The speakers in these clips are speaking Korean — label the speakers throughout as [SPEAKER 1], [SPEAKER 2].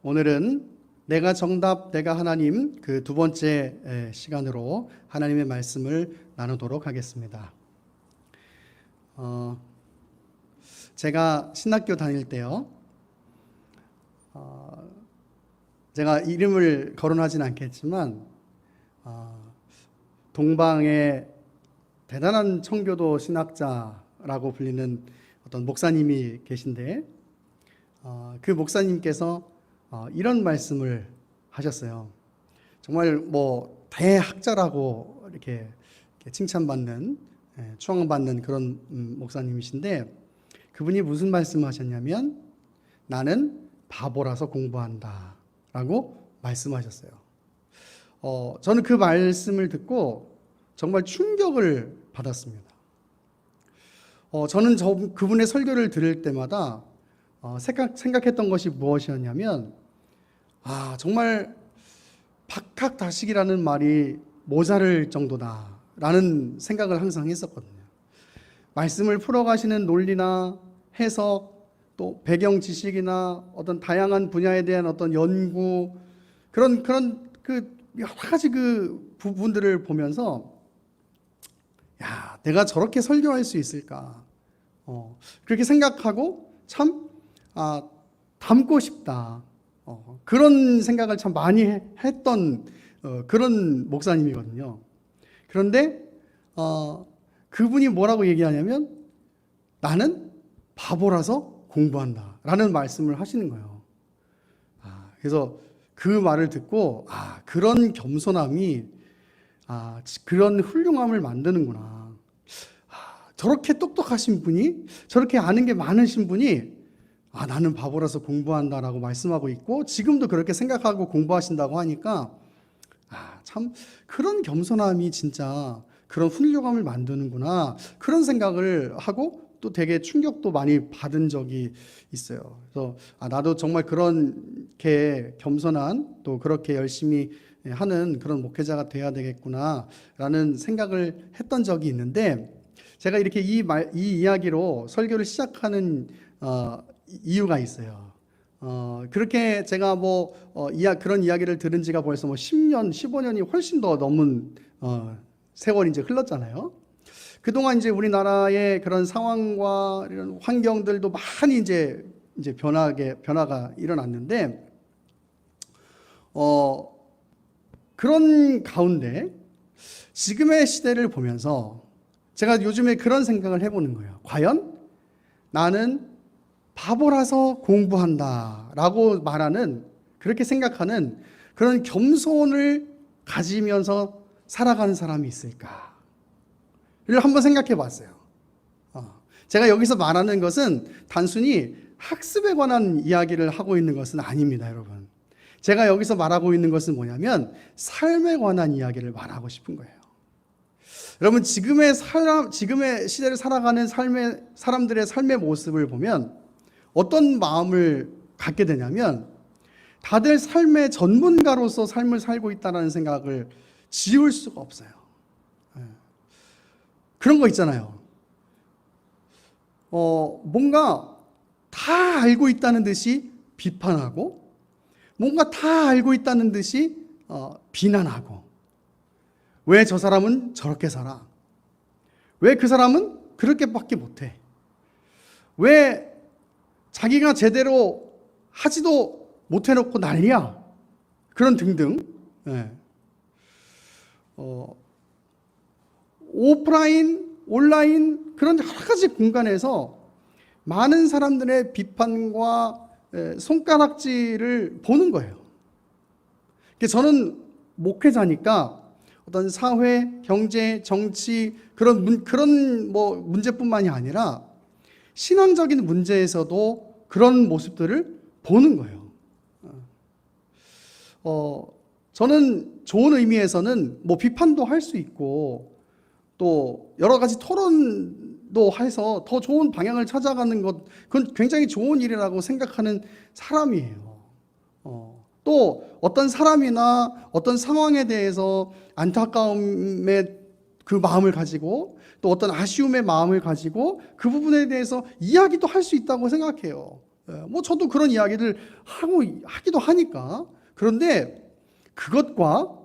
[SPEAKER 1] 오늘은 내가 정답, 내가 하나님 그 두 번째 시간으로 하나님의 말씀을 나누도록 하겠습니다. 제가 신학교 다닐 때요. 제가 이름을 거론하진 않겠지만 동방의 대단한 청교도 신학자라고 불리는 어떤 목사님이 계신데 그 목사님께서 이런 말씀을 하셨어요. 정말 대학자라고 이렇게 칭찬받는, 추앙받는 그런 목사님이신데, 그분이 무슨 말씀을 하셨냐면 나는 바보라서 공부한다 라고 말씀하셨어요. 저는 그 말씀을 듣고 정말 충격을 받았습니다. 저는 그분의 설교를 들을 때마다 생각했던 것이 무엇이었냐면, 정말 박학다식이라는 말이 모자랄 정도다라는 생각을 항상 했었거든요. 말씀을 풀어가시는 논리나 해석, 또 배경 지식이나 어떤 다양한 분야에 대한 어떤 연구, 그런 그 여러 가지 그 부분들을 보면서 내가 저렇게 설교할 수 있을까? 그렇게 생각하고 참 닮고 싶다. 그런 생각을 참 많이 했던 그런 목사님이거든요. 그런데 그분이 뭐라고 얘기하냐면 나는 바보라서 공부한다 라는 말씀을 하시는 거예요. 그래서 그 말을 듣고 그런 겸손함이 그런 훌륭함을 만드는구나. 저렇게 똑똑하신 분이, 저렇게 아는 게 많으신 분이 나는 바보라서 공부한다라고 말씀하고 있고 지금도 그렇게 생각하고 공부하신다고 하니까 참 그런 겸손함이 진짜 그런 훌륭함을 만드는구나, 그런 생각을 하고 또 되게 충격도 많이 받은 적이 있어요. 그래서 나도 정말 그렇게 겸손한, 또 그렇게 열심히 하는 그런 목회자가 돼야 되겠구나라는 생각을 했던 적이 있는데, 제가 이렇게 이 이야기로 설교를 시작하는 이유가 있어요. 그렇게 제가 그런 이야기를 들은 지가 벌써 10년, 15년이 훨씬 더 넘은 세월이 이제 흘렀잖아요. 그동안 이제 우리나라의 그런 상황과 이런 환경들도 많이 이제 변화가 일어났는데, 그런 가운데 지금의 시대를 보면서 제가 요즘에 그런 생각을 해보는 거예요. 과연 나는 바보라서 공부한다 라고 말하는, 그렇게 생각하는 그런 겸손을 가지면서 살아가는 사람이 있을까? 를 한번 생각해 봤어요. 제가 여기서 말하는 것은 단순히 학습에 관한 이야기를 하고 있는 것은 아닙니다, 여러분. 제가 여기서 말하고 있는 것은 뭐냐면 삶에 관한 이야기를 말하고 싶은 거예요. 여러분, 지금의 시대를 살아가는 사람들의 삶의 모습을 보면 어떤 마음을 갖게 되냐면, 다들 삶의 전문가로서 삶을 살고 있다는 생각을 지울 수가 없어요. 그런 거 있잖아요. 뭔가 다 알고 있다는 듯이 비판하고, 뭔가 다 알고 있다는 듯이 비난하고, 왜 저 사람은 저렇게 살아? 왜 그 사람은 그렇게밖에 못해? 왜 자기가 제대로 하지도 못해놓고 난리야? 그런 등등. 오프라인, 온라인, 그런 여러 가지 공간에서 많은 사람들의 비판과 손가락질을 보는 거예요. 저는 목회자니까 어떤 사회, 경제, 정치 그런 문제뿐만이 아니라 신앙적인 문제에서도 그런 모습들을 보는 거예요. 저는 좋은 의미에서는 비판도 할 수 있고, 또 여러 가지 토론도 해서 더 좋은 방향을 찾아가는 것, 그건 굉장히 좋은 일이라고 생각하는 사람이에요. 또 어떤 사람이나 어떤 상황에 대해서 안타까움의 그 마음을 가지고, 또 어떤 아쉬움의 마음을 가지고 그 부분에 대해서 이야기도 할 수 있다고 생각해요. 뭐 저도 그런 이야기를 하기도 하니까. 그런데 그것과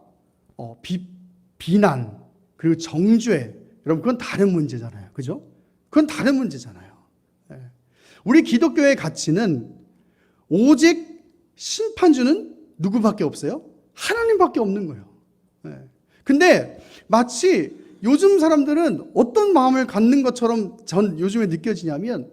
[SPEAKER 1] 비난 그리고 정죄, 여러분 그건 다른 문제잖아요. 그죠? 그건 다른 문제잖아요. 우리 기독교의 가치는 오직 심판주는 누구밖에 없어요? 하나님밖에 없는 거예요. 근데 마치 요즘 사람들은 어떤 마음을 갖는 것처럼 전 요즘에 느껴지냐면,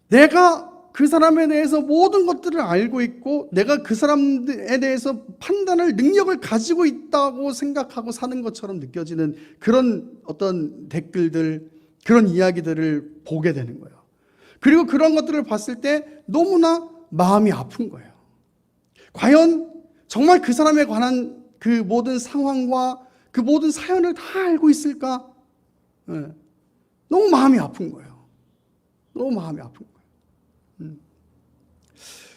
[SPEAKER 1] 내가 그 사람에 대해서 모든 것들을 알고 있고 내가 그 사람에 대해서 판단할 능력을 가지고 있다고 생각하고 사는 것처럼 느껴지는 그런 어떤 댓글들, 그런 이야기들을 보게 되는 거예요. 그리고 그런 것들을 봤을 때 너무나 마음이 아픈 거예요. 과연 정말 그 사람에 관한 그 모든 상황과 그 모든 사연을 다 알고 있을까? 너무 마음이 아픈 거예요. 너무 마음이 아픈 거예요.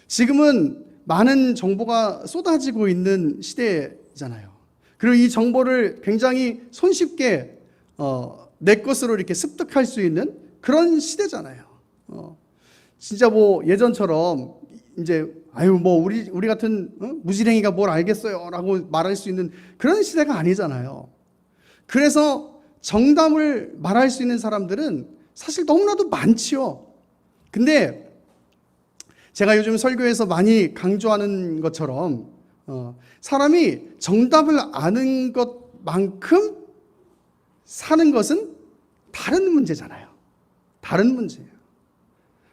[SPEAKER 1] 지금은 많은 정보가 쏟아지고 있는 시대잖아요. 그리고 이 정보를 굉장히 손쉽게 내 것으로 이렇게 습득할 수 있는 그런 시대잖아요. 진짜 뭐 예전처럼 이제 뭐 우리 같은 무지랭이가 뭘 알겠어요라고 말할 수 있는 그런 시대가 아니잖아요. 그래서 정답을 말할 수 있는 사람들은 사실 너무나도 많지요. 근데 제가 요즘 설교에서 많이 강조하는 것처럼 사람이 정답을 아는 것만큼 사는 것은 다른 문제잖아요. 다른 문제예요.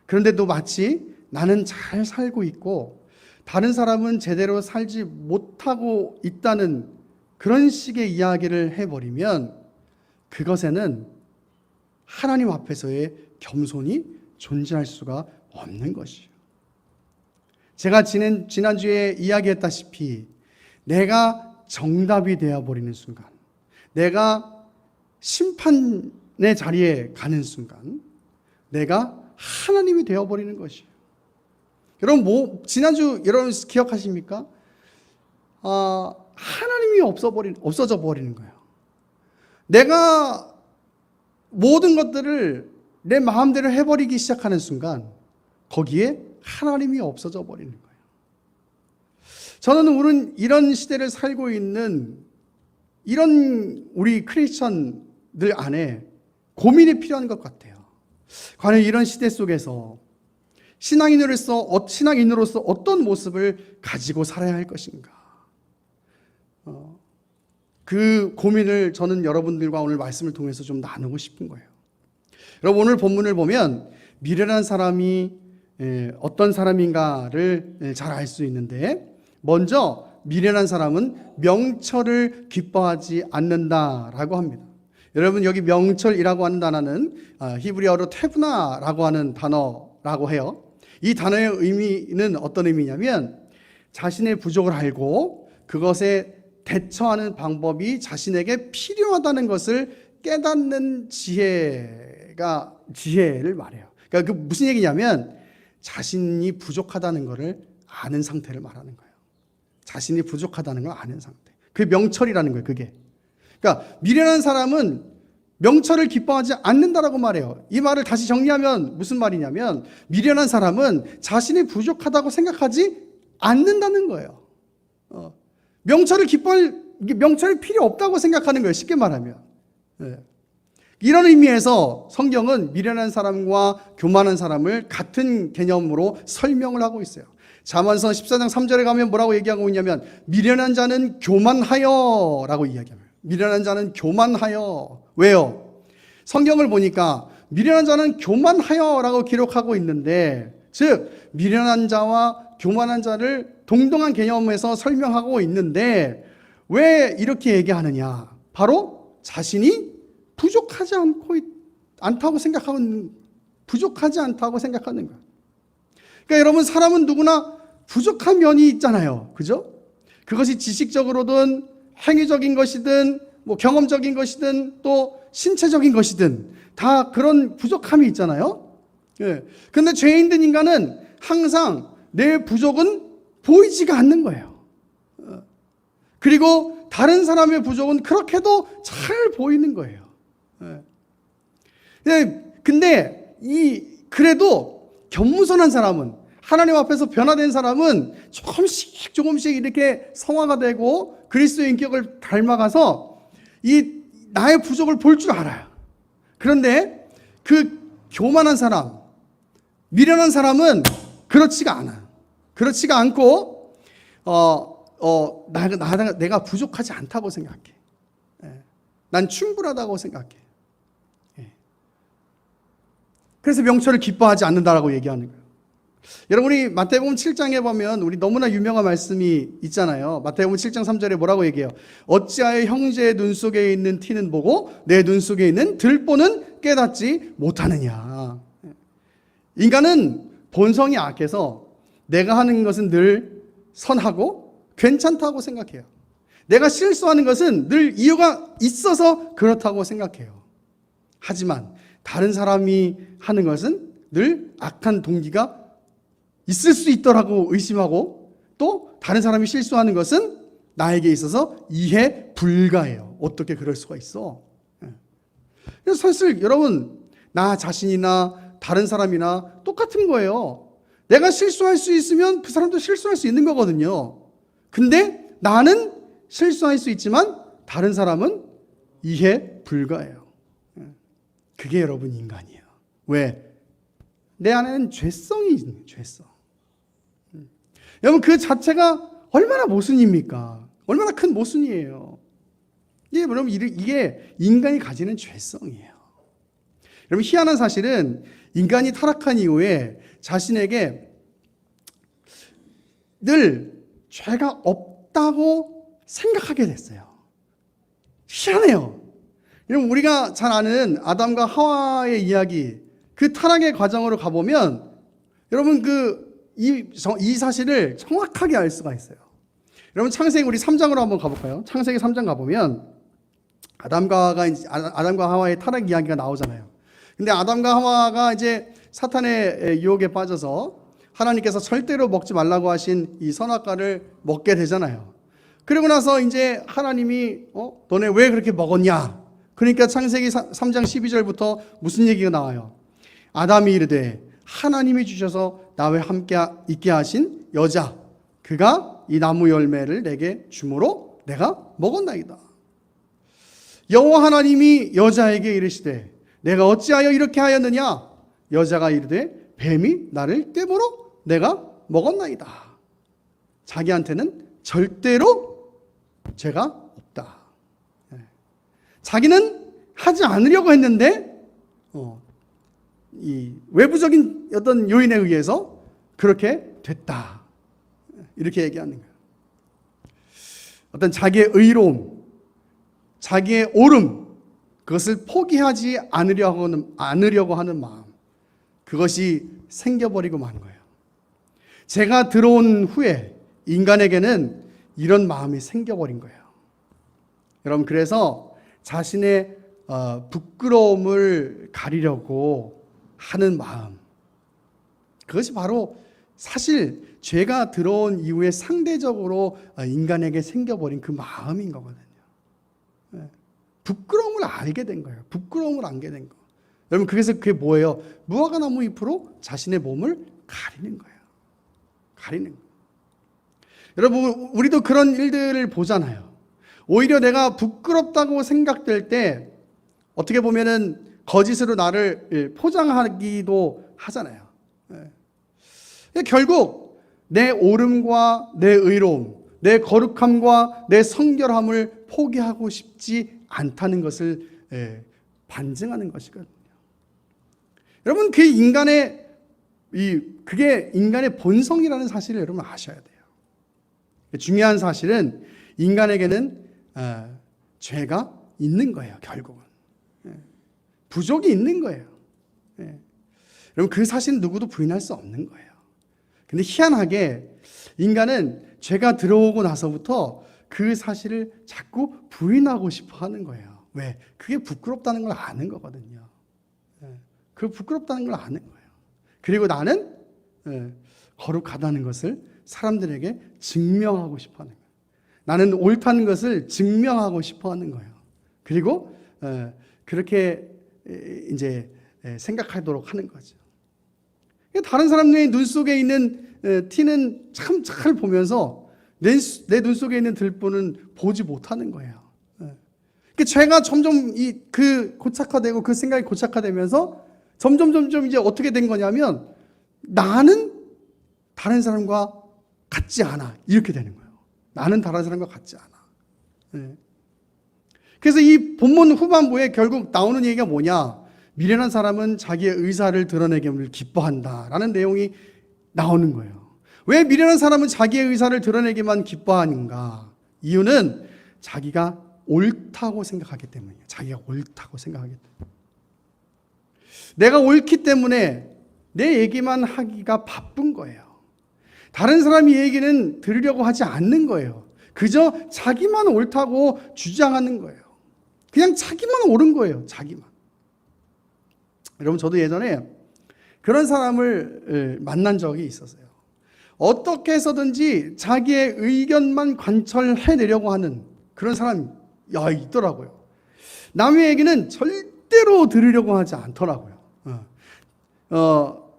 [SPEAKER 1] 그런데도 마치 나는 잘 살고 있고 다른 사람은 제대로 살지 못하고 있다는 그런 식의 이야기를 해버리면 그것에는 하나님 앞에서의 겸손이 존재할 수가 없는 것이에요. 제가 지난주에 이야기했다시피 내가 정답이 되어버리는 순간, 내가 심판의 자리에 가는 순간 내가 하나님이 되어버리는 것이에요. 여러분 지난주 여러분 기억하십니까? 하나님이 없어져 버리는 거예요. 내가 모든 것들을 내 마음대로 해버리기 시작하는 순간 거기에 하나님이 없어져 버리는 거예요. 저는 우리는 이런 시대를 살고 있는 이런 우리 크리스천들 안에 고민이 필요한 것 같아요. 과연 이런 시대 속에서 신앙인으로서 어떤 모습을 가지고 살아야 할 것인가? 그 고민을 저는 여러분들과 오늘 말씀을 통해서 좀 나누고 싶은 거예요. 여러분 오늘 본문을 보면 미련한 사람이 어떤 사람인가를 잘 알 수 있는데, 먼저 미련한 사람은 명철을 기뻐하지 않는다라고 합니다. 여러분 여기 명철이라고 하는 단어는 히브리어로 테브나라고 하는 단어라고 해요. 이 단어의 의미는 어떤 의미냐면 자신의 부족을 알고 그것에 대처하는 방법이 자신에게 필요하다는 것을 깨닫는 지혜를 말해요. 그러니까 그 무슨 얘기냐면 자신이 부족하다는 것을 아는 상태를 말하는 거예요. 자신이 부족하다는 걸 아는 상태. 그게 명철이라는 거예요. 그게. 그러니까 미련한 사람은 명철을 기뻐하지 않는다라고 말해요. 이 말을 다시 정리하면 무슨 말이냐면 미련한 사람은 자신이 부족하다고 생각하지 않는다는 거예요. 명철이 필요 없다고 생각하는 거예요. 쉽게 말하면. 이런 의미에서 성경은 미련한 사람과 교만한 사람을 같은 개념으로 설명을 하고 있어요. 잠언서 14장 3절에 가면 뭐라고 얘기하고 있냐면 미련한 자는 교만하여 라고 이야기합니다. 미련한 자는 교만하여. 왜요? 성경을 보니까 미련한 자는 교만하여 라고 기록하고 있는데, 즉 미련한 자와 교만한 자를 동등한 개념에서 설명하고 있는데 왜 이렇게 얘기하느냐? 바로 자신이 부족하지 않다고 생각하는 거예요. 그러니까 여러분 사람은 누구나 부족한 면이 있잖아요. 그죠? 그것이 지식적으로든 행위적인 것이든 뭐 경험적인 것이든 또 신체적인 것이든 다 그런 부족함이 있잖아요. 그런데 죄인된 인간은 항상 내 부족은 보이지가 않는 거예요. 그리고 다른 사람의 부족은 그렇게도 잘 보이는 거예요. 근데 그래도 겸손한 사람은 하나님 앞에서 변화된 사람은 조금씩 이렇게 성화가 되고 그리스도의 인격을 닮아가서 이 나의 부족을 볼 줄 알아요. 그런데 그 교만한 사람, 미련한 사람은 그렇지가 않아요. 그렇지가 않고 내가 부족하지 않다고 생각해. 난 충분하다고 생각해. 그래서 명철을 기뻐하지 않는다라고 얘기하는 거예요. 여러분이 마태복음 7장에 보면 우리 너무나 유명한 말씀이 있잖아요. 마태복음 7장 3절에 뭐라고 얘기해요? 어찌하여 형제의 눈 속에 있는 티는 보고 내 눈 속에 있는 들보는 깨닫지 못하느냐. 인간은 본성이 악해서 내가 하는 것은 늘 선하고 괜찮다고 생각해요. 내가 실수하는 것은 늘 이유가 있어서 그렇다고 생각해요. 하지만 다른 사람이 하는 것은 늘 악한 동기가 있을 수 있더라고 의심하고, 또 다른 사람이 실수하는 것은 나에게 있어서 이해 불가해요. 어떻게 그럴 수가 있어? 그래서 사실 여러분, 나 자신이나 다른 사람이나 똑같은 거예요. 내가 실수할 수 있으면 그 사람도 실수할 수 있는 거거든요. 근데 나는 실수할 수 있지만 다른 사람은 이해 불가해요. 그게 여러분 인간이에요. 왜? 내 안에는 죄성이 있는 거예요. 죄성. 여러분, 그 자체가 얼마나 모순입니까? 얼마나 큰 모순이에요. 여러분, 이게 인간이 가지는 죄성이에요. 여러분, 희한한 사실은 인간이 타락한 이후에 자신에게 늘 죄가 없다고 생각하게 됐어요. 희한해요. 여러분, 우리가 잘 아는 아담과 하와의 이야기, 그 타락의 과정으로 가보면 여러분 이 사실을 정확하게 알 수가 있어요. 여러분, 창세기 우리 3장으로 한번 가볼까요? 창세기 3장 가보면 아담과 하와의 타락 이야기가 나오잖아요. 근데 아담과 하와가 이제 사탄의 유혹에 빠져서 하나님께서 절대로 먹지 말라고 하신 이 선악과를 먹게 되잖아요. 그리고 나서 이제 하나님이 너네 왜 그렇게 먹었냐? 그러니까 창세기 3장 12절부터 무슨 얘기가 나와요? 아담이 이르되 하나님이 주셔서 나와 함께 있게 하신 여자, 그가 이 나무 열매를 내게 주므로 내가 먹었나이다. 여호와 하나님이 여자에게 이르시되 내가 어찌하여 이렇게 하였느냐? 여자가 이르되 뱀이 나를 꿰므로 내가 먹었나이다. 자기한테는 절대로 죄가 없다. 자기는 하지 않으려고 했는데 이 외부적인 어떤 요인에 의해서 그렇게 됐다. 이렇게 얘기하는 거예요. 어떤 자기의 의로움, 자기의 옳음, 그것을 포기하지 않으려고 하는 마음, 그것이 생겨버리고 만 거예요. 죄가 들어온 후에 인간에게는 이런 마음이 생겨버린 거예요. 여러분, 그래서 자신의 부끄러움을 가리려고 하는 마음, 그것이 바로 사실 죄가 들어온 이후에 상대적으로 인간에게 생겨버린 그 마음인 거거든요. 부끄러움을 알게 된 거예요. 부끄러움을 알게 된 거. 여러분, 그래서 그게 뭐예요? 무화과나무 잎으로 자신의 몸을 가리는 거예요. 가리는 거예요. 여러분, 우리도 그런 일들을 보잖아요. 오히려 내가 부끄럽다고 생각될 때 어떻게 보면은 거짓으로 나를 포장하기도 하잖아요. 결국 내 옳음과 내 의로움, 내 거룩함과 내 성결함을 포기하고 싶지 않다는 것을 반증하는 것이거든요. 여러분, 그게 인간의 본성이라는 사실을 여러분 아셔야 돼요. 중요한 사실은 인간에게는 죄가 있는 거예요. 결국은 부족이 있는 거예요. 여러분, 그 사실은 누구도 부인할 수 없는 거예요. 근데 희한하게 인간은 죄가 들어오고 나서부터 그 사실을 자꾸 부인하고 싶어 하는 거예요. 왜? 그게 부끄럽다는 걸 아는 거거든요. 그 부끄럽다는 걸 아는 거예요. 그리고 나는 거룩하다는 것을 사람들에게 증명하고 싶어 하는 거예요. 나는 옳다는 것을 증명하고 싶어 하는 거예요. 그리고 그렇게 이제 생각하도록 하는 거죠. 다른 사람의 눈 속에 있는 티는 참 잘 보면서 내 눈 속에 있는 들보는 보지 못하는 거예요. 제가 점점 그 고착화되고 그 생각이 고착화되면서 점점 이제 어떻게 된 거냐면 나는 다른 사람과 같지 않아. 이렇게 되는 거예요. 나는 다른 사람과 같지 않아. 그래서 이 본문 후반부에 결국 나오는 얘기가 뭐냐? 미련한 사람은 자기의 의사를 드러내기를 기뻐한다 라는 내용이 나오는 거예요. 왜 미련한 사람은 자기의 의사를 드러내기만 기뻐하는가? 이유는 자기가 옳다고 생각하기 때문이에요. 자기가 옳다고 생각하기 때문에. 내가 옳기 때문에 내 얘기만 하기가 바쁜 거예요. 다른 사람의 얘기는 들으려고 하지 않는 거예요. 그저 자기만 옳다고 주장하는 거예요. 그냥 자기만 옳은 거예요. 자기만. 여러분, 저도 예전에 그런 사람을 만난 적이 있었어요. 어떻게 해서든지 자기의 의견만 관철해내려고 하는 그런 사람이 있더라고요. 남의 얘기는 절대로 들으려고 하지 않더라고요.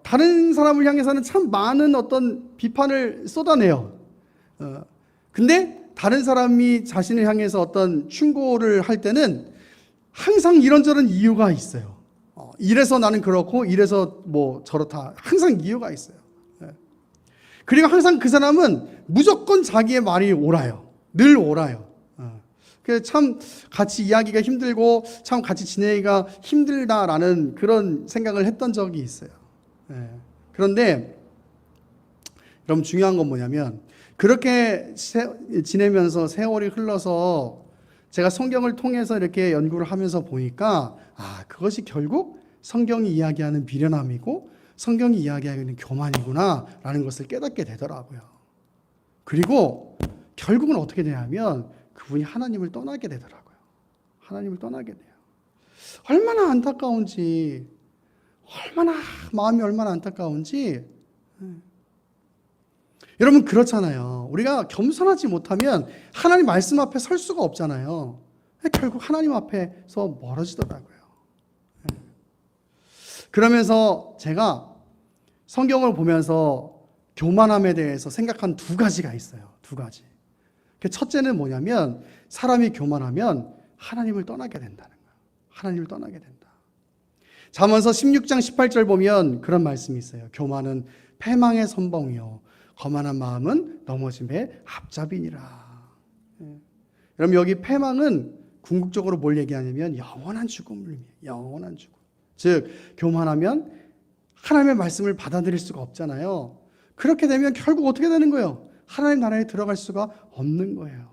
[SPEAKER 1] 다른 사람을 향해서는 참 많은 어떤 비판을 쏟아내요. 근데 다른 사람이 자신을 향해서 어떤 충고를 할 때는 항상 이런저런 이유가 있어요. 이래서 나는 그렇고 이래서 뭐 저렇다. 항상 이유가 있어요. 그리고 항상 그 사람은 무조건 자기의 말이 옳아요. 늘 옳아요. 그래서 참 같이 이야기가 힘들고 참 같이 지내기가 힘들다라는 그런 생각을 했던 적이 있어요. 그런데 여러분, 중요한 건 뭐냐면 그렇게 지내면서 세월이 흘러서 제가 성경을 통해서 이렇게 연구를 하면서 보니까 그것이 결국 성경이 이야기하는 미련함이고 성경이 이야기하는 교만이구나라는 것을 깨닫게 되더라고요. 그리고 결국은 어떻게 되냐면 그분이 하나님을 떠나게 되더라고요. 하나님을 떠나게 돼요. 얼마나 안타까운지, 마음이 얼마나 안타까운지. 여러분, 그렇잖아요. 우리가 겸손하지 못하면 하나님 말씀 앞에 설 수가 없잖아요. 결국 하나님 앞에서 멀어지더라고요. 그러면서 제가 성경을 보면서 교만함에 대해서 생각한 두 가지가 있어요. 두 가지. 첫째는 뭐냐면 사람이 교만하면 하나님을 떠나게 된다는 거예요. 하나님을 떠나게 된다. 잠언서 16장 18절 보면 그런 말씀이 있어요. 교만은 패망의 선봉이요 거만한 마음은 넘어짐의 앞잡이니라. 여러분, 여기 패망은 궁극적으로 뭘 얘기하냐면 영원한 죽음을 의미해요. 영원한 죽음. 즉 교만하면 하나님의 말씀을 받아들일 수가 없잖아요. 그렇게 되면 결국 어떻게 되는 거예요? 하나님 나라에 들어갈 수가 없는 거예요.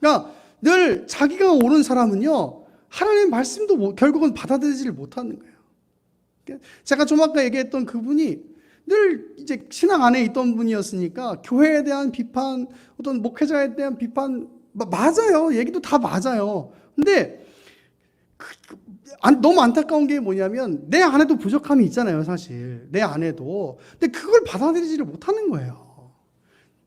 [SPEAKER 1] 그러니까 늘 자기가 옳은 사람은요, 하나님의 말씀도 결국은 받아들이지를 못하는 거예요. 제가 좀 아까 얘기했던 그분이 늘 이제 신앙 안에 있던 분이었으니까 교회에 대한 비판, 어떤 목회자에 대한 비판 맞아요. 얘기도 다 맞아요. 근데 너무 안타까운 게 뭐냐면 내 안에도 부족함이 있잖아요, 사실. 내 안에도. 근데 그걸 받아들이지를 못하는 거예요.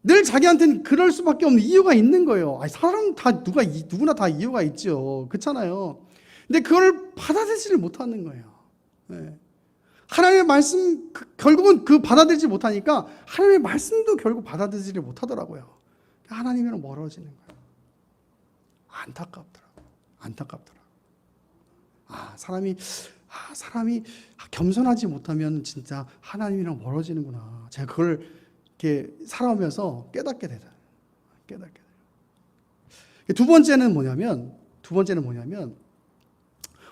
[SPEAKER 1] 늘 자기한테는 그럴 수밖에 없는 이유가 있는 거예요. 사람 다 누구나 다 이유가 있죠. 그렇잖아요. 근데 그걸 받아들이지를 못하는 거예요. 하나님의 말씀, 결국은 그 받아들이지 못하니까 하나님의 말씀도 결국 받아들이지를 못하더라고요. 하나님이랑 멀어지는 거예요. 안타깝더라고요. 사람이 겸손하지 못하면 진짜 하나님이랑 멀어지는구나. 제가 그걸 이렇게 살아오면서 깨닫게 돼요. 두 번째는 뭐냐면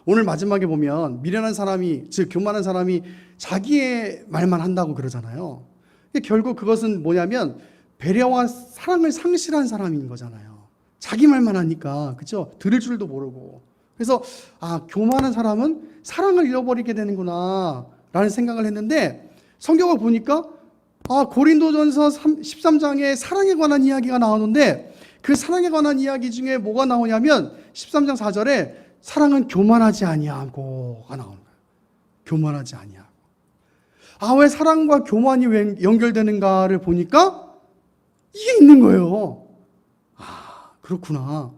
[SPEAKER 1] 오늘 마지막에 보면 미련한 사람이, 즉 교만한 사람이 자기의 말만 한다고 그러잖아요. 결국 그것은 뭐냐면 배려와 사랑을 상실한 사람인 거잖아요. 자기 말만 하니까, 그렇죠? 들을 줄도 모르고. 그래서 교만한 사람은 사랑을 잃어버리게 되는구나 라는 생각을 했는데, 성경을 보니까 고린도전서 13장에 사랑에 관한 이야기가 나오는데, 그 사랑에 관한 이야기 중에 뭐가 나오냐면 13장 4절에 사랑은 교만하지 아니하고가 나오는 거예요. 교만하지 아니하고. 왜 사랑과 교만이 왜 연결되는가를 보니까 이게 있는 거예요. 그렇구나.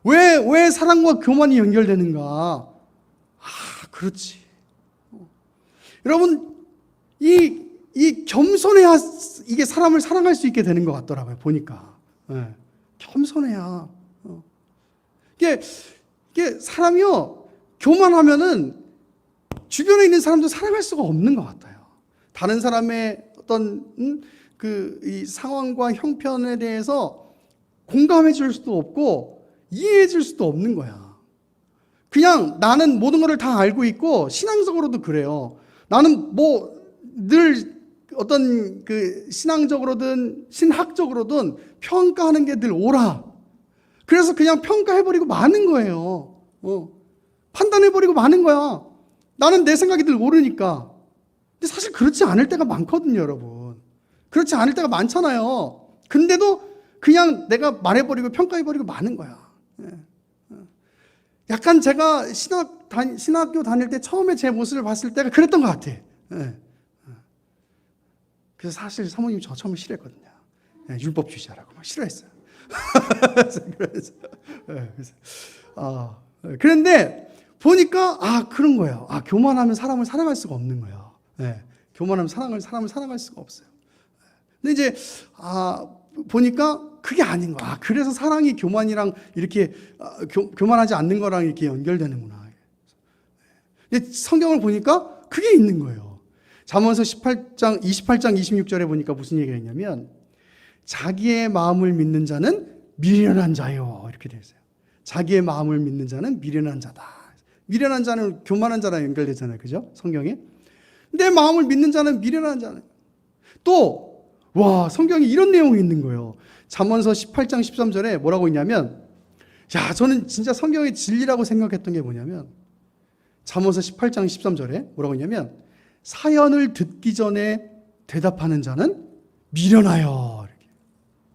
[SPEAKER 1] 왜 사랑과 교만이 연결되는가? 그렇지. 여러분, 이 겸손해야 이게 사람을 사랑할 수 있게 되는 것 같더라고요, 보니까. 네. 겸손해야. 이게 사람이요, 교만하면은 주변에 있는 사람도 사랑할 수가 없는 것 같아요. 다른 사람의 어떤 이 상황과 형편에 대해서 공감해 줄 수도 없고 이해해 줄 수도 없는 거야. 그냥 나는 모든 것을 다 알고 있고, 신앙적으로도 그래요. 나는 뭐 늘 어떤 신앙적으로든 신학적으로든 평가하는 게 늘 옳아. 그래서 그냥 평가해버리고 마는 거예요. 판단해버리고 마는 거야. 나는 내 생각이 늘 옳으니까. 근데 사실 그렇지 않을 때가 많거든요, 여러분. 그렇지 않을 때가 많잖아요. 근데도 그냥 내가 말해버리고 평가해버리고 마는 거야. 약간 제가 신학교 다닐 때 처음에 제 모습을 봤을 때가 그랬던 것 같아. 그래서 사실 사모님이 저 처음에 싫어했거든요. 율법주의자라고 막 싫어했어요. 그런데 보니까 그런 거예요. 교만하면 사람을 사랑할 수가 없는 거예요. 교만하면 사람을 사랑할 수가 없어요. 근데 이제 보니까 그게 아닌 거야. 그래서 사랑이 교만이랑 이렇게 교만하지 않는 거랑 이렇게 연결되는구나. 근데 성경을 보니까 그게 있는 거예요. 잠언서 28장 26절에 보니까 무슨 얘기가 있냐면, 자기의 마음을 믿는 자는 미련한 자요, 이렇게 되어 있어요. 자기의 마음을 믿는 자는 미련한 자다. 미련한 자는 교만한 자랑 연결되잖아요, 그죠? 성경에. 내 마음을 믿는 자는 미련한 자는. 또 성경에 이런 내용이 있는 거예요. 잠언서 18장 13절에 뭐라고 있냐면, 저는 진짜 성경의 진리라고 생각했던 게 뭐냐면, 잠언서 18장 13절에 뭐라고 있냐면, 사연을 듣기 전에 대답하는 자는 미련하여. 이렇게.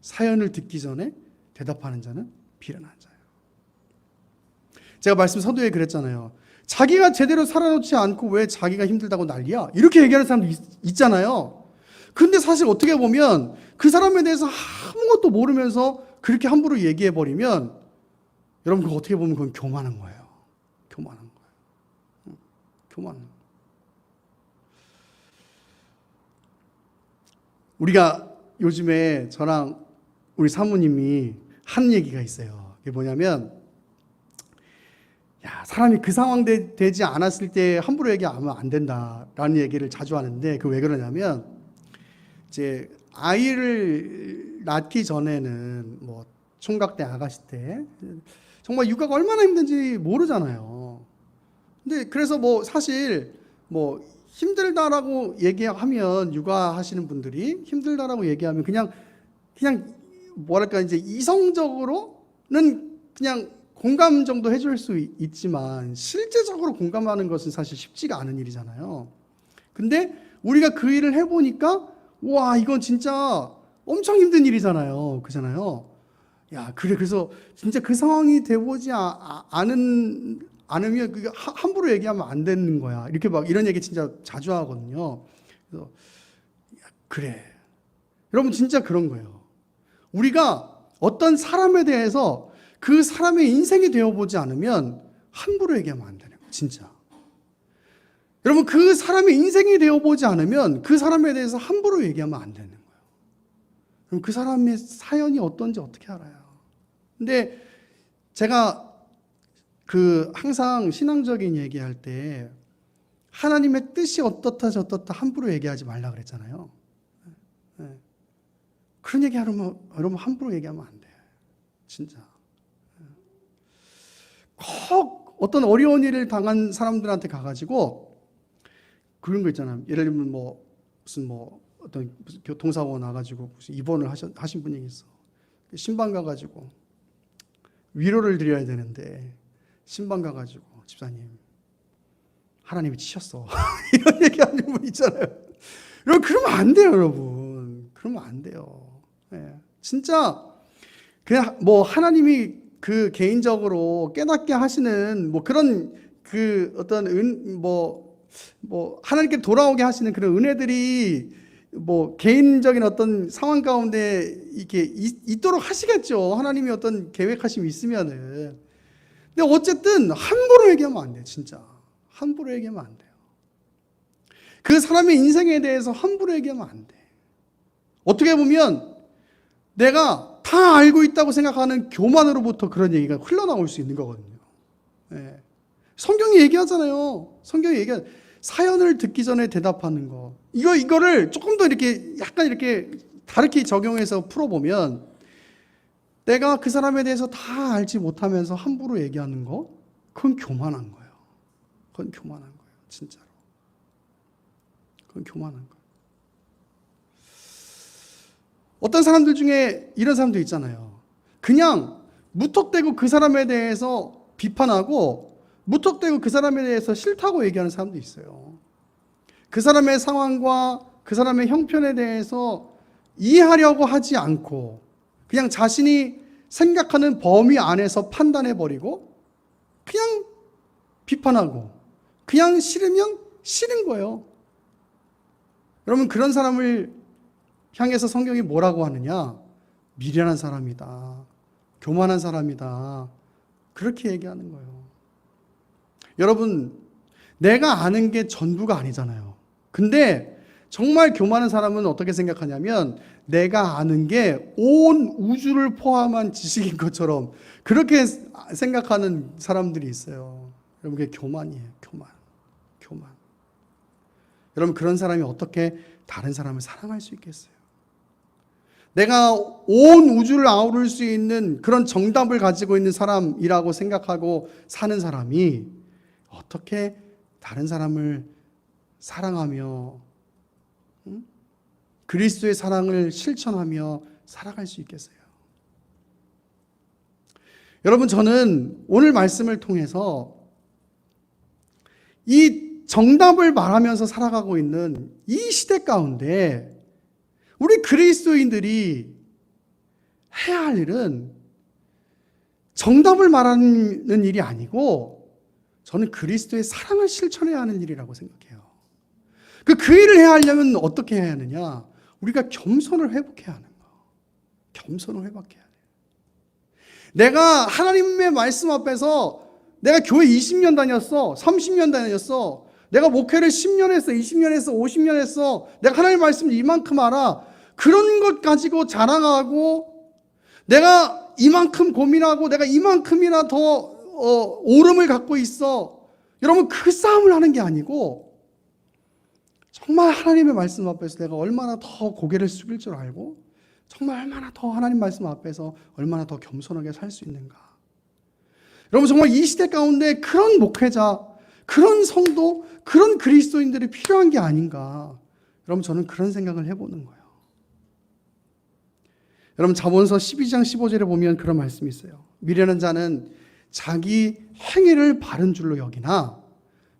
[SPEAKER 1] 사연을 듣기 전에 대답하는 자는 미련한 자예요. 제가 말씀 서두에 그랬잖아요. 자기가 제대로 살아놓지 않고 왜 자기가 힘들다고 난리야? 이렇게 얘기하는 사람도 있잖아요. 근데 사실 어떻게 보면 그 사람에 대해서 아무것도 모르면서 그렇게 함부로 얘기해버리면, 여러분, 그거 어떻게 보면 그건 교만한 거예요. 교만한 거예요. 교만한 거예요. 우리가 요즘에 저랑 우리 사모님이 하는 얘기가 있어요. 그게 뭐냐면, 사람이 그 상황 되지 않았을 때 함부로 얘기하면 안 된다라는 얘기를 자주 하는데, 그 왜 그러냐면, 이제 아이를 낳기 전에는 뭐 총각 때 아가씨 때 정말 육아가 얼마나 힘든지 모르잖아요. 근데 그래서 뭐 사실 뭐 힘들다라고 얘기하면, 육아하시는 분들이 힘들다라고 얘기하면 그냥 뭐랄까, 이제 이성적으로는 그냥 공감 정도 해줄 수 있지만 실제적으로 공감하는 것은 사실 쉽지가 않은 일이잖아요. 근데 우리가 그 일을 해보니까 이건 진짜 엄청 힘든 일이잖아요. 그잖아요. 그래서 진짜 그 상황이 돼보지 않으면 그게 함부로 얘기하면 안 되는 거야. 이렇게 막 이런 얘기 진짜 자주 하거든요. 그래서 그래. 여러분, 진짜 그런 거예요. 우리가 어떤 사람에 대해서 그 사람의 인생이 되어보지 않으면 함부로 얘기하면 안 되는 거예요. 진짜. 여러분, 그 사람의 인생이 되어보지 않으면 그 사람에 대해서 함부로 얘기하면 안 되는 거예요. 그럼 그 사람의 사연이 어떤지 어떻게 알아요? 근데 제가 항상 신앙적인 얘기할 때 하나님의 뜻이 어떻다 저떻다 함부로 얘기하지 말라 그랬잖아요. 그런 얘기 하려면 여러분 함부로 얘기하면 안 돼. 진짜. 꼭 어떤 어려운 일을 당한 사람들한테 가가지고 그런 거 있잖아요. 예를 들면 무슨 교통사고 나가지고 무슨 입원을 하신 분이 있어. 신방 가가지고 위로를 드려야 되는데 신방 가가지고, 집사님, 하나님이 치셨어. 이런 얘기하는 분 있잖아요. 여러분, 그러면 안 돼요, 여러분. 그러면 안 돼요. 진짜 그냥 하나님이 개인적으로 깨닫게 하시는 그런 어떤 하나님께 돌아오게 하시는 그런 은혜들이 개인적인 어떤 상황 가운데 이렇게 있도록 하시겠죠. 하나님이 어떤 계획하심이 있으면은. 근데 어쨌든 함부로 얘기하면 안 돼요. 진짜 함부로 얘기하면 안 돼요. 그 사람의 인생에 대해서 함부로 얘기하면 안 돼. 어떻게 보면 내가 다 알고 있다고 생각하는 교만으로부터 그런 얘기가 흘러나올 수 있는 거거든요. 예. 성경이 얘기하잖아요. 성경이 사연을 듣기 전에 대답하는 거. 이거를 조금 더 이렇게 약간 이렇게 다르게 적용해서 풀어보면 내가 그 사람에 대해서 다 알지 못하면서 함부로 얘기하는 거, 그건 교만한 거예요. 그건 교만한 거예요. 진짜로. 그건 교만한 거예요. 어떤 사람들 중에 이런 사람도 있잖아요. 그냥 무턱대고 그 사람에 대해서 비판하고 무턱대고 그 사람에 대해서 싫다고 얘기하는 사람도 있어요. 그 사람의 상황과 그 사람의 형편에 대해서 이해하려고 하지 않고 그냥 자신이 생각하는 범위 안에서 판단해버리고 그냥 비판하고 그냥 싫으면 싫은 거예요. 여러분, 그런 사람을 향해서 성경이 뭐라고 하느냐? 미련한 사람이다. 교만한 사람이다. 그렇게 얘기하는 거예요. 여러분, 내가 아는 게 전부가 아니잖아요. 근데 정말 교만한 사람은 어떻게 생각하냐면 내가 아는 게 온 우주를 포함한 지식인 것처럼 그렇게 생각하는 사람들이 있어요. 여러분, 그게 교만이에요. 교만. 여러분, 그런 사람이 어떻게 다른 사람을 사랑할 수 있겠어요? 내가 온 우주를 아우를 수 있는 그런 정답을 가지고 있는 사람이라고 생각하고 사는 사람이 어떻게 다른 사람을 사랑하며 그리스도의 사랑을 실천하며 살아갈 수 있겠어요? 여러분, 저는 오늘 말씀을 통해서 이 정답을 말하면서 살아가고 있는 이 시대 가운데 우리 그리스도인들이 해야 할 일은 정답을 말하는 일이 아니고 저는 그리스도의 사랑을 실천해야 하는 일이라고 생각해요. 그 일을 해야 하려면 어떻게 해야 하느냐? 우리가 겸손을 회복해야 하는 거. 겸손을 회복해야 돼요. 내가 하나님의 말씀 앞에서 내가 교회 20년 다녔어. 30년 다녔어. 내가 목회를 10년 했어. 20년 했어. 50년 했어. 내가 하나님의 말씀을 이만큼 알아. 그런 것 가지고 자랑하고 내가 이만큼 고민하고 내가 이만큼이나 더 오름을 갖고 있어. 여러분, 그 싸움을 하는 게 아니고 정말 하나님의 말씀 앞에서 내가 얼마나 더 고개를 숙일 줄 알고 정말 얼마나 더 하나님 말씀 앞에서 얼마나 더 겸손하게 살 수 있는가. 여러분, 정말 이 시대 가운데 그런 목회자, 그런 성도, 그런 그리스도인들이 필요한 게 아닌가. 여러분, 저는 그런 생각을 해보는 거예요. 여러분, 잠언서 12장 15절에 보면 그런 말씀이 있어요. 미련한 자는 자기 행위를 바른 줄로 여기나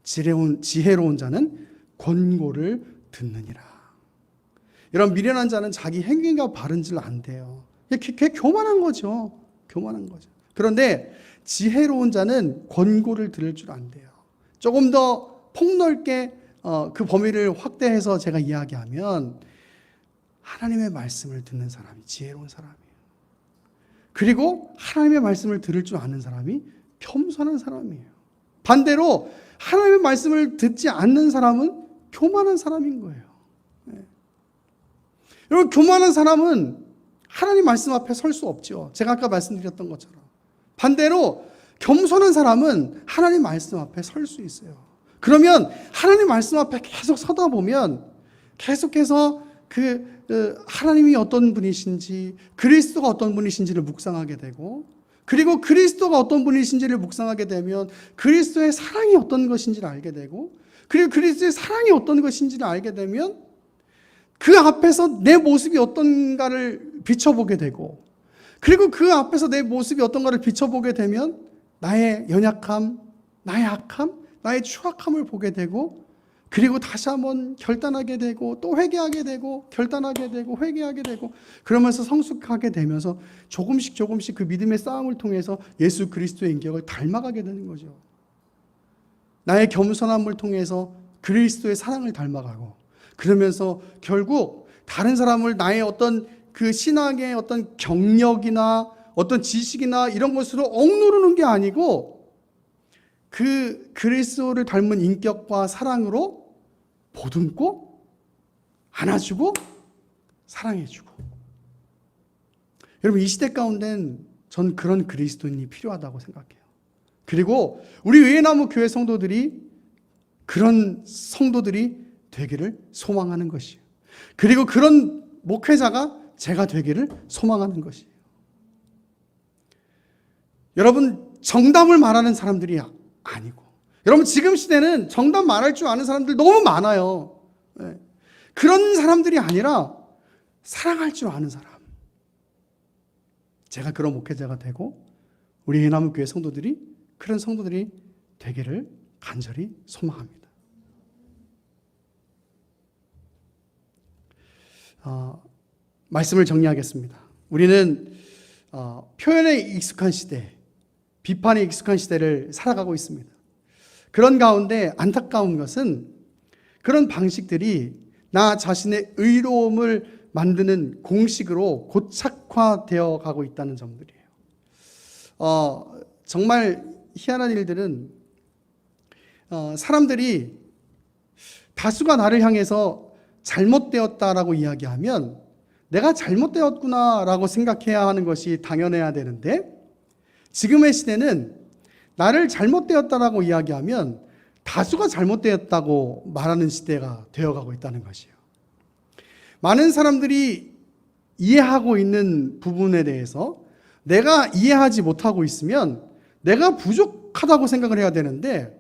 [SPEAKER 1] 지혜로운 자는 권고를 듣느니라. 여러분, 미련한 자는 자기 행위가 바른 줄 안 돼요. 그게 교만한 거죠. 교만한 거죠. 그런데 지혜로운 자는 권고를 들을 줄 안 돼요. 조금 더 폭넓게 그 범위를 확대해서 제가 이야기하면 하나님의 말씀을 듣는 사람이 지혜로운 사람이에요. 그리고 하나님의 말씀을 들을 줄 아는 사람이 겸손한 사람이에요. 반대로 하나님의 말씀을 듣지 않는 사람은 교만한 사람인 거예요. 네. 여러분, 교만한 사람은 하나님 말씀 앞에 설 수 없죠. 제가 아까 말씀드렸던 것처럼. 반대로 겸손한 사람은 하나님 말씀 앞에 설 수 있어요. 그러면 하나님 말씀 앞에 계속 서다 보면 계속해서 하나님이 어떤 분이신지, 그리스도가 어떤 분이신지를 묵상하게 되고, 그리고 그리스도가 어떤 분이신지를 묵상하게 되면 그리스도의 사랑이 어떤 것인지를 알게 되고, 그리고 그리스도의 사랑이 어떤 것인지를 알게 되면 그 앞에서 내 모습이 어떤가를 비춰보게 되고, 그리고 그 앞에서 내 모습이 어떤가를 비춰보게 되면 나의 연약함, 나의 악함, 나의 추악함을 보게 되고, 그리고 다시 한번 결단하게 되고 또 회개하게 되고 결단하게 되고 회개하게 되고, 그러면서 성숙하게 되면서 조금씩 그 믿음의 싸움을 통해서 예수 그리스도의 인격을 닮아가게 되는 거죠. 나의 겸손함을 통해서 그리스도의 사랑을 닮아가고, 그러면서 결국 다른 사람을 나의 어떤 그 신앙의 어떤 경력이나 어떤 지식이나 이런 것으로 억누르는 게 아니고 그 그리스도를 닮은 인격과 사랑으로 보듬고 안아주고 사랑해주고. 여러분, 이 시대 가운데는 전 그런 그리스도인이 필요하다고 생각해요. 그리고 우리 외나무 교회 성도들이 그런 성도들이 되기를 소망하는 것이에요. 그리고 그런 목회자가 제가 되기를 소망하는 것이에요. 여러분, 정답을 말하는 사람들이 아니고, 여러분, 지금 시대는 정답 말할 줄 아는 사람들 너무 많아요. 그런 사람들이 아니라 사랑할 줄 아는 사람. 제가 그런 목회자가 되고 우리 외나무 교회 성도들이 그런 성도들이 되기를 간절히 소망합니다. 말씀을 정리하겠습니다. 우리는 표현에 익숙한 시대, 비판에 익숙한 시대를 살아가고 있습니다. 그런 가운데 안타까운 것은 그런 방식들이 나 자신의 의로움을 만드는 공식으로 고착화되어 가고 있다는 점들이에요. 정말 희한한 일들은 사람들이 다수가 나를 향해서 잘못되었다라고 이야기하면 내가 잘못되었구나라고 생각해야 하는 것이 당연해야 되는데, 지금의 시대는 나를 잘못되었다라고 이야기하면 다수가 잘못되었다고 말하는 시대가 되어가고 있다는 것이에요. 많은 사람들이 이해하고 있는 부분에 대해서 내가 이해하지 못하고 있으면 내가 부족하다고 생각을 해야 되는데,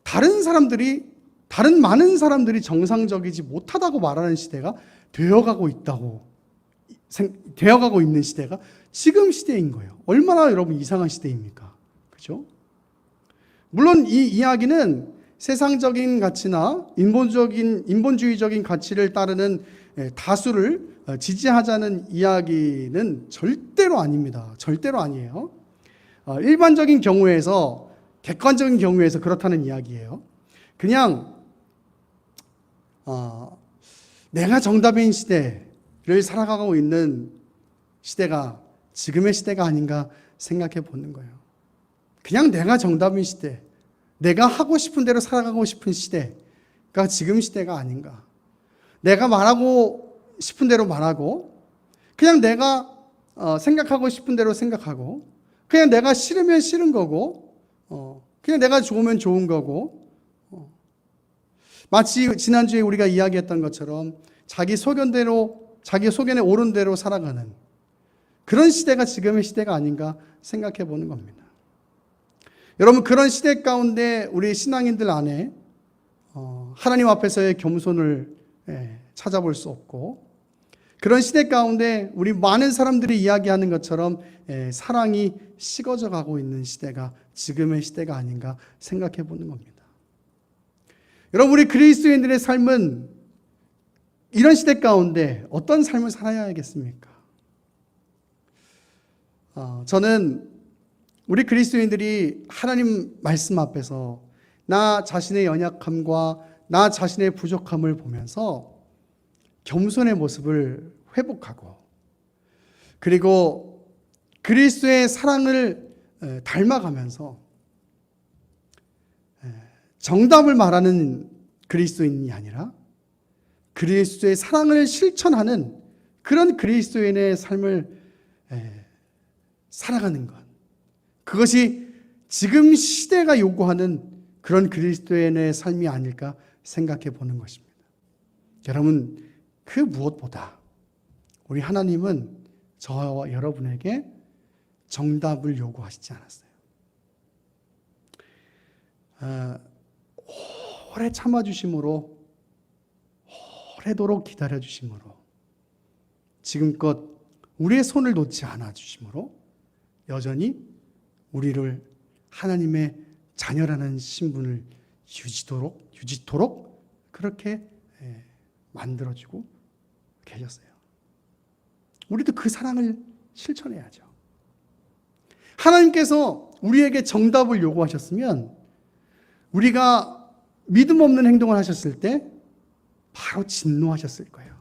[SPEAKER 1] 다른 많은 사람들이 정상적이지 못하다고 말하는 시대가 되어가고 있는 시대가 지금 시대인 거예요. 얼마나 여러분 이상한 시대입니까? 그죠? 물론 이 이야기는 세상적인 가치나 인본주의적인 가치를 따르는 다수를 지지하자는 이야기는 절대로 아닙니다. 절대로 아니에요. 일반적인 경우에서, 객관적인 경우에서 그렇다는 이야기예요. 그냥 내가 정답인 시대를 살아가고 있는 시대가 지금의 시대가 아닌가 생각해 보는 거예요. 그냥 내가 정답인 시대, 내가 하고 싶은 대로 살아가고 싶은 시대가 지금 시대가 아닌가. 내가 말하고 싶은 대로 말하고, 그냥 내가 생각하고 싶은 대로 생각하고, 그냥 내가 싫으면 싫은 거고, 그냥 내가 좋으면 좋은 거고, 마치 지난주에 우리가 이야기했던 것처럼 자기 소견에 오른 대로 살아가는 그런 시대가 지금의 시대가 아닌가 생각해 보는 겁니다. 여러분, 그런 시대 가운데 우리 신앙인들 안에 하나님 앞에서의 겸손을 찾아볼 수 없고, 그런 시대 가운데 우리 많은 사람들이 이야기하는 것처럼 사랑이 식어져 가고 있는 시대가 지금의 시대가 아닌가 생각해 보는 겁니다. 여러분, 우리 그리스도인들의 삶은 이런 시대 가운데 어떤 삶을 살아야겠습니까? 저는 우리 그리스도인들이 하나님 말씀 앞에서 나 자신의 연약함과 나 자신의 부족함을 보면서 겸손의 모습을 회복하고, 그리고 그리스도의 사랑을 닮아가면서 정답을 말하는 그리스도인이 아니라 그리스도의 사랑을 실천하는 그런 그리스도인의 삶을 살아가는 것, 그것이 지금 시대가 요구하는 그런 그리스도인의 삶이 아닐까 생각해 보는 것입니다. 여러분, 그 무엇보다 우리 하나님은 저와 여러분에게 정답을 요구하시지 않았어요. 오래 참아주심으로, 오래도록 기다려주심으로, 지금껏 우리의 손을 놓지 않아주심으로 여전히 우리를 하나님의 자녀라는 신분을 유지토록 그렇게 만들어주고 계셨어요. 우리도 그 사랑을 실천해야죠. 하나님께서 우리에게 정답을 요구하셨으면 우리가 믿음 없는 행동을 하셨을 때 바로 진노하셨을 거예요.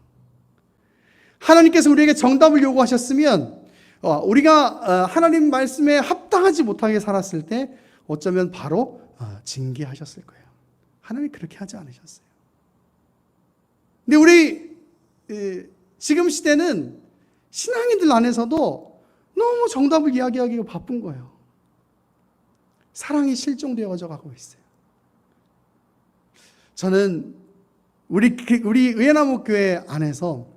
[SPEAKER 1] 하나님께서 우리에게 정답을 요구하셨으면 우리가 하나님 말씀에 합당하지 못하게 살았을 때 어쩌면 바로 징계하셨을 거예요. 하나님 그렇게 하지 않으셨어요. 근데 우리 지금 시대는 신앙인들 안에서도 너무 정답을 이야기하기가 바쁜 거예요. 사랑이 실종되어져 가고 있어요. 저는 우리 의회나무 교회 안에서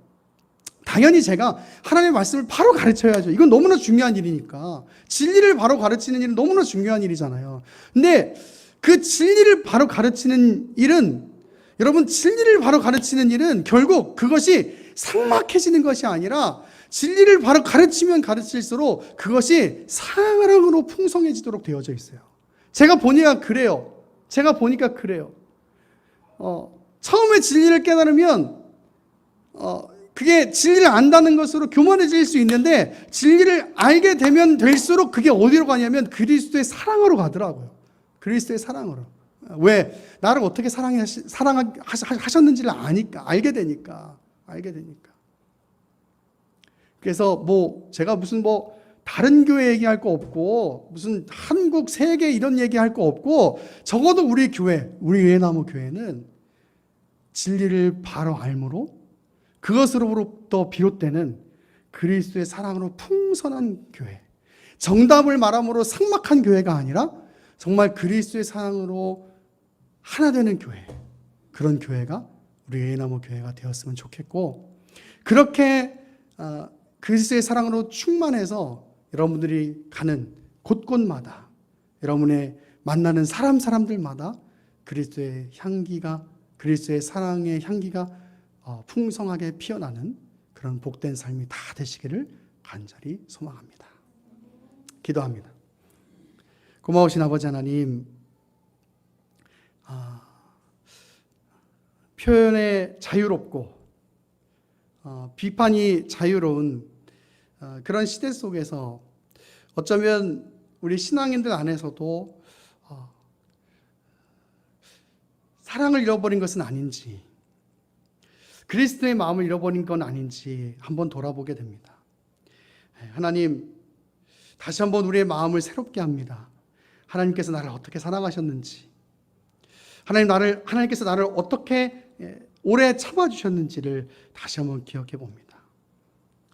[SPEAKER 1] 당연히 제가 하나님의 말씀을 바로 가르쳐야죠. 이건 너무나 중요한 일이니까. 진리를 바로 가르치는 일은 너무나 중요한 일이잖아요. 근데 그 진리를 바로 가르치는 일은, 여러분, 진리를 바로 가르치는 일은 결국 그것이 삭막해지는 것이 아니라 진리를 바로 가르치면 가르칠수록 그것이 사랑으로 풍성해지도록 되어져 있어요. 제가 보니까 그래요. 처음에 진리를 깨달으면 그게 진리를 안다는 것으로 교만해질 수 있는데, 진리를 알게 되면 될수록 그게 어디로 가냐면 그리스도의 사랑으로 가더라고요. 그리스도의 사랑으로. 왜? 나를 어떻게 사랑하셨는지를 알게 되니까. 그래서 제가 무슨 다른 교회 얘기할 거 없고, 무슨 한국, 세계 이런 얘기할 거 없고, 적어도 우리 의회나무 교회는 진리를 바로 알므로 그것으로부터 비롯되는 그리스도의 사랑으로 풍성한 교회, 정답을 말함으로 삭막한 교회가 아니라 정말 그리스도의 사랑으로 하나 되는 교회, 그런 교회가 우리 의회나무 교회가 되었으면 좋겠고, 그렇게 그리스도의 사랑으로 충만해서 여러분들이 가는 곳곳마다, 여러분의 만나는 사람들마다 그리스도의 향기가, 그리스도의 사랑의 향기가 풍성하게 피어나는 그런 복된 삶이 다 되시기를 간절히 소망합니다. 기도합니다. 고마우신 아버지 하나님, 표현에 자유롭고 비판이 자유로운 그런 시대 속에서 어쩌면 우리 신앙인들 안에서도 사랑을 잃어버린 것은 아닌지, 그리스도의 마음을 잃어버린 건 아닌지 한번 돌아보게 됩니다. 하나님, 다시 한번 우리의 마음을 새롭게 합니다. 하나님께서 나를 어떻게 사랑하셨는지, 하나님께서 나를 어떻게 오래 참아주셨는지를 다시 한번 기억해 봅니다.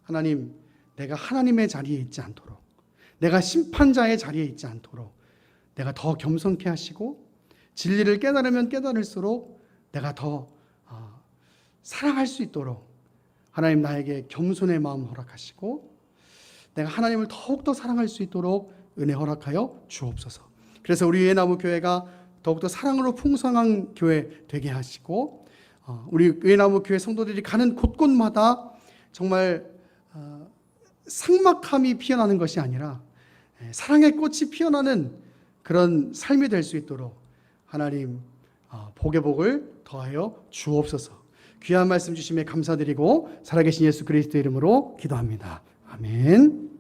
[SPEAKER 1] 하나님, 내가 하나님의 자리에 있지 않도록, 내가 심판자의 자리에 있지 않도록 내가 더 겸손케 하시고, 진리를 깨달으면 깨달을수록 내가 더 사랑할 수 있도록 하나님 나에게 겸손의 마음 허락하시고, 내가 하나님을 더욱더 사랑할 수 있도록 은혜 허락하여 주옵소서. 그래서 우리 의회나무 교회가 더욱더 사랑으로 풍성한 교회 되게 하시고, 우리 의회나무 교회 성도들이 가는 곳곳마다 정말 삭막함이 피어나는 것이 아니라 사랑의 꽃이 피어나는 그런 삶이 될 수 있도록 하나님 복의 복을 더하여 주옵소서. 귀한 말씀 주심에 감사드리고 살아계신 예수 그리스도 이름으로 기도합니다. 아멘.